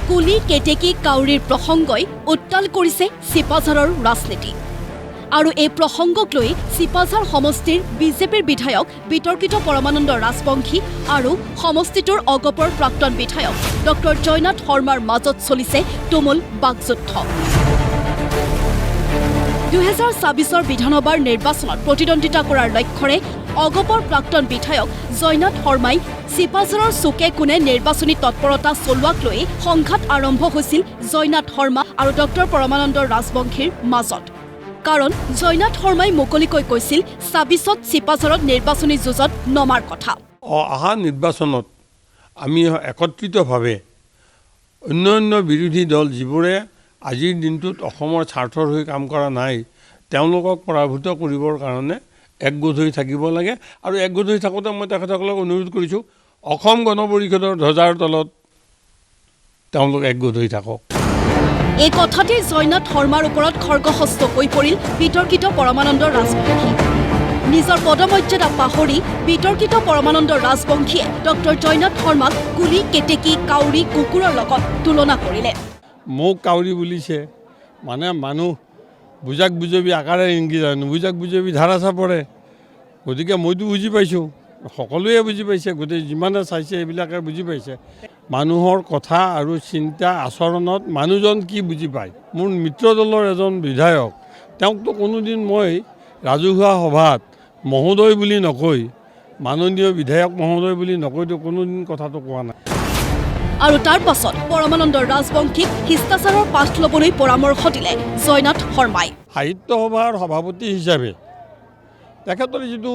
কুলি কেতেকী কাউৰীৰ প্ৰসংগই উত্তাল কৰিছে চিপাঝাৰৰ ৰাজনীতি আৰু এই প্ৰসংগক লৈ চিপাঝাৰ সমষ্টিৰ বিজেপিৰ বিধায়ক বিতৰ্কিত পৰমানন্দ ৰাজবংশী আৰু সমষ্টিটোৰ অগপৰ প্ৰাক্তন বিধায়ক ডক্টৰ জয়নাথ শৰ্মাৰ মাজত চলিছে তুমুল বাকযুদ্ধ 2024 বিধানসভাৰ নিৰ্বাচনত প্ৰতিদ্বন্দ্বিতা কৰাৰ লক্ষ্যৰে অগপৰ প্ৰাক্তন বিধায়ক জয়নাথ শৰ্মাই চিপাঝাৰৰ চুকে কোণে নিৰ্বাচনী তৎপৰতা চলোৱাক লৈ সংঘাত আৰম্ভ হৈছিল জয়নাথ শৰ্মা আৰু ডক্টৰ পৰমানন্দ ৰাজবংশীৰ মাজত কাৰণ জয়নাথ শৰ্মাই মুকলিকৈ কৈছিল ২৬ত চিপাঝাৰত নিৰ্বাচনী যুঁজত নমাৰ কথা অহা নিৰ্বাচনত আমি একত্ৰিতভাৱে অন্য বিৰোধী দল যিবোৰে আজিৰ দিনটোত অসমৰ স্বাৰ্থৰ হৈ কাম কৰা নাই তেওঁলোকক পৰাভূত কৰিবৰ কাৰণে একগোট হৈ থাকিব লাগে আৰু একগোট হৈ থাকোঁতে মই তেখেতসকলক অনুৰোধ কৰিছোঁ অসম গণ পৰিষদৰ ধ্বজাৰ তলত তেওঁলোক একগোট হৈ থাকক এই কথাতে জয়নাথ শৰ্মাৰ ওপৰত খৰ্গহস্ত হৈ পৰিল বিতৰ্কিত পৰমানন্দ ৰাজবংশী নিজৰ পদমৰ্যাদা পাহৰি বিতৰ্কিত পৰমানন্দ ৰাজবংশীয়ে ডক্টৰ জয়নাথ শৰ্মাক কুলি কেতেকী কাউৰী কুকুৰৰ লগত তুলনা কৰিলে মোক কাউৰী বুলিছে মানে মানুহ বুজাক বুজবি আকাৰে ইংগিত নুবুজাক বুজবি ধাৰা চাপৰে গতিকে মইতো বুজি পাইছোঁ সকলোৱে বুজি পাইছে গোটেই যিমানে চাইছে এইবিলাকে বুজি পাইছে মানুহৰ কথা আৰু চিন্তা আচৰণত মানুহজন কি বুজি পায় মোৰ মিত্ৰ দলৰ এজন বিধায়ক তেওঁকতো কোনোদিন মই ৰাজহুৱা সভাত মহোদয় বুলি নকৈ মাননীয় বিধায়ক মহোদয় বুলি নকৈতো কোনোদিন কথাটো কোৱা নাই আৰু তাৰ পাছত পৰমানন্দ ৰাজবংশীক শিষ্টাচাৰৰ পাঠ ল'বলৈ পৰামৰ্শ দিলে জয়নাথ শৰ্মাই সাহিত্য সভাৰ সভাপতি হিচাপে তেখেতৰ যিটো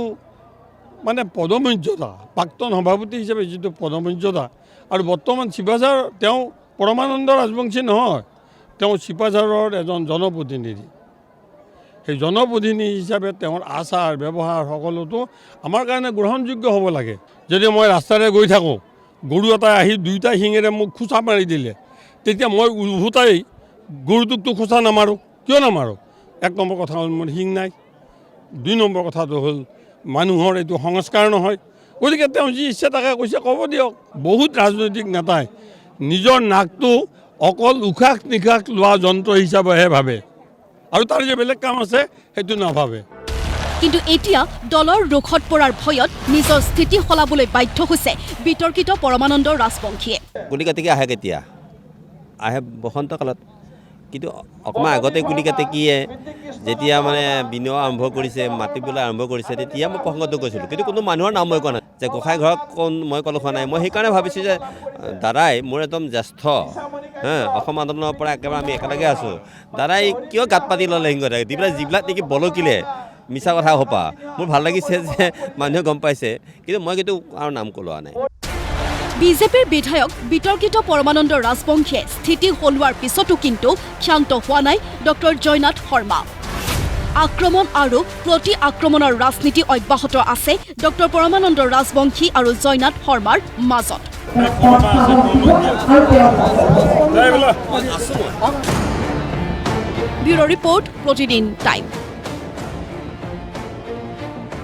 মানে পদমৰ্যাদা প্ৰাক্তন সভাপতি হিচাপে যিটো পদমৰ্যাদা আৰু বৰ্তমান চিপাঝাৰ তেওঁ পৰমানন্দ ৰাজবংশী নহয় তেওঁ চিপাঝাৰৰ এজন জনপ্ৰতিনিধি সেই জনপ্ৰতিনিধি হিচাপে তেওঁৰ আচাৰ ব্যৱহাৰ সকলোতো আমাৰ কাৰণে গ্ৰহণযোগ্য হ'ব লাগে যদি মই ৰাস্তাৰে গৈ থাকোঁ গৰু এটাই আহি দুয়োটা শিঙেৰে মোক খোচা মাৰি দিলে তেতিয়া মই উভতাই গৰুটোকতো খোচা নামাৰোঁ কিয় নামাৰোঁ এক নম্বৰ কথা হ'ল মোৰ শিং নাই ২ নম্বৰ কথাটো হ'ল মানুহৰ এইটো সংস্কাৰ নহয় গতিকে তেওঁ যি ইচ্ছা তাকে কৈছে ক'ব দিয়ক বহুত ৰাজনৈতিক নেতাই নিজৰ নাকটো অকল উশাহ নিশাহ লোৱা যন্ত্ৰ হিচাপেহে ভাবে আৰু তাৰ যে বেলেগ কাম আছে সেইটো নাভাবে কিন্তু এতিয়া দলৰ ৰোখত পৰাৰ ভয়ত নিজৰ স্থিতি সলাবলৈ বাধ্য হৈছে বিতৰ্কিত পৰমানন্দ ৰাজবংশীয়ে কুলি কেতেকী আহে কেতিয়া আহে বসন্ত কালত কিন্তু অকণমান আগতে কুলি কেতেকীয়ে যেতিয়া মানে বিনোৱা আৰম্ভ কৰিছে মাতিবলৈ আৰম্ভ কৰিছে তেতিয়া মই প্ৰসংগটো কৈছিলোঁ কিন্তু কোনো মানুহৰ নাম মই কোৱা নাই যে গোসাঁই ঘৰত কোন মই ক'লো খোৱা নাই মই সেইকাৰণে ভাবিছোঁ যে দাদাই মোৰ একদম জ্যেষ্ঠ অসম আন্দোলনৰ পৰা একেবাৰে আমি একেলগে আছোঁ দাদাই কিয় গাত পাতি ল'লে সিংহ থাকে দি পেলাই যিবিলাক নেকি বলকিলে মিছা কথা সোপা মোৰ ভাল লাগিছে যে মানুহে গম পাইছে কিন্তু মই কিন্তু আৰু নাম ক'লোৱা নাই বিজেপিৰ বিধায়ক বিতৰ্কিত পৰমানন্দ ৰাজবংশীয়ে স্থিতি সলোৱাৰ পিছতো কিন্তু ক্ষান্ত হোৱা নাই ডক্টৰ জয়নাথ শৰ্মা আক্ৰমণ আৰু প্ৰতি আক্ৰমণৰ ৰাজনীতি অব্যাহত আছে ডক্টৰ পৰমানন্দ ৰাজবংশী আৰু জয়নাথ শৰ্মাৰ মাজত ব্যুৰ' ৰিপৰ্ট প্ৰতিদিন টাইম